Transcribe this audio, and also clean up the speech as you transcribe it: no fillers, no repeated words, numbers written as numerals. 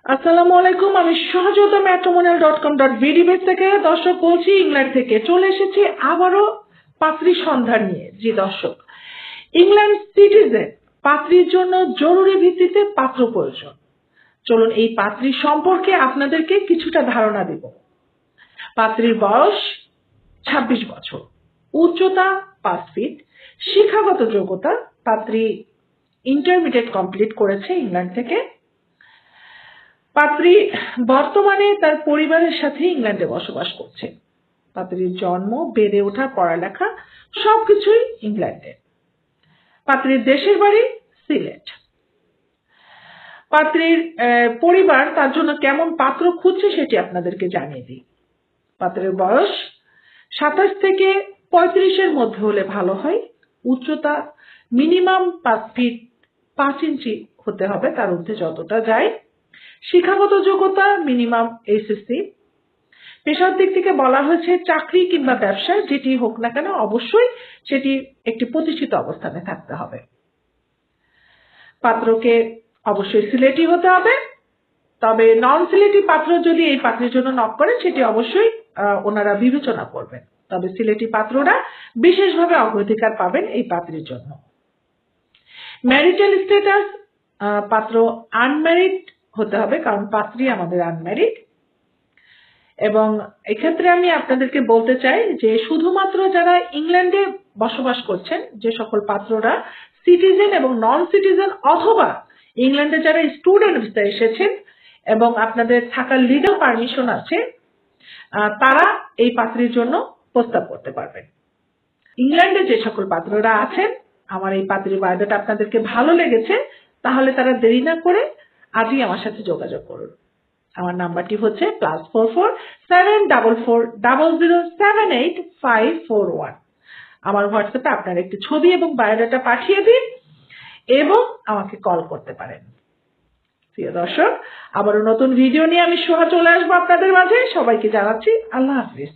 আসসালামু আলাইকুম, আমি সহযোদ্ধা matrimonial.com.bd পেজ থেকে দর্শক বলছি, ইংল্যান্ড থেকে চলে এসেছি আবারও পাত্রী সন্ধান নিয়ে। জি দর্শক, ইংল্যান্ড সিটিজেন পাত্রীর জন্য জরুরি ভিত্তিতে পাত্র প্রয়োজন। চলুন এই পাত্রীর সম্পর্কে আপনাদেরকে কিছুটা ধারণা দিব। পাত্রীর বয়স 26 বছর, উচ্চতা 5 ফিট, শিক্ষাগত যোগ্যতা পাত্রী ইন্টারমিডিয়েট কমপ্লিট করেছে ইংল্যান্ড থেকে। পাত্রী বর্তমানে তার পরিবারের সাথে ইংল্যান্ডে বসবাস করছে। পাত্রীর জন্ম, বেড়ে ওঠা, পড়ালেখা সবকিছুই ইংল্যান্ডে। পাত্রীর দেশের বাড়ি সিলেট। পাত্রীর পরিবার তার জন্য কেমন পাত্র খুঁজছে সেটি আপনাদেরকে জানিয়ে দিই। পাত্রের বয়স 27 থেকে 35-এর মধ্যে হলে ভালো হয়। উচ্চতা মিনিমাম 5 ফিট 5 ইঞ্চি হতে হবে, তার ঊর্ধ্বে যতটা যায়। শিক্ষাগত যোগ্যতা মিনিমাম এসএসসি। পেশার দিক থেকে বলা হয়েছে চাকরি কিংবা ব্যবসা যেটি হোক না কেন অবশ্যই সেটি একটি প্রতিষ্ঠিত অবস্থানে থাকতে হবে। পাত্রকে অবশ্যই সিলেটি হতে হবে, তবে নন সিলেটি পাত্র যদি এই পাত্রের জন্য নক করেন সেটি অবশ্যই ওনারা বিবেচনা করবেন, তবে সিলেটি পাত্ররা বিশেষভাবে অগ্রাধিকার পাবেন এই পাত্রের জন্য। ম্যারিটাল স্ট্যাটাস, পাত্র আনম্যারিড হতে হবে, কারণ পাত্রী আমাদের আনম্যারিড। এবং এক্ষেত্রে আমি আপনাদেরকে বলতে চাই যে শুধুমাত্র যারা ইংল্যান্ডে বসবাস করছেন, যে সকল পাত্ররা সিটিজেন এবং নন সিটিজেন অথবা ইংল্যান্ডে যারা স্টুডেন্ট ভিসায় এসেছেন এবং আপনাদের থাকার লিগ্যাল পারমিশন আছে, তারা এই পাত্রীর জন্য প্রস্তাব করতে পারবেন। ইংল্যান্ডে যে সকল পাত্ররা আছেন, আমার এই পাত্রীর বায়োডাটা আপনাদেরকে ভালো লেগেছে, তাহলে তারা দেরি না করে আজই আমার সাথে যোগাযোগ করুন। আমার নাম্বারটি হচ্ছে +44 744 0078 541। আমার হোয়াটসঅ্যাপে আপনার একটি ছবি এবং বায়োডাটা পাঠিয়ে দিন এবং আমাকে কল করতে পারেন। প্রিয় দর্শক, আবারও নতুন ভিডিও নিয়ে আমি সোহা চলে আসবো আপনাদের মাঝে। সবাইকে জানাচ্ছি আল্লাহ হাফিজ।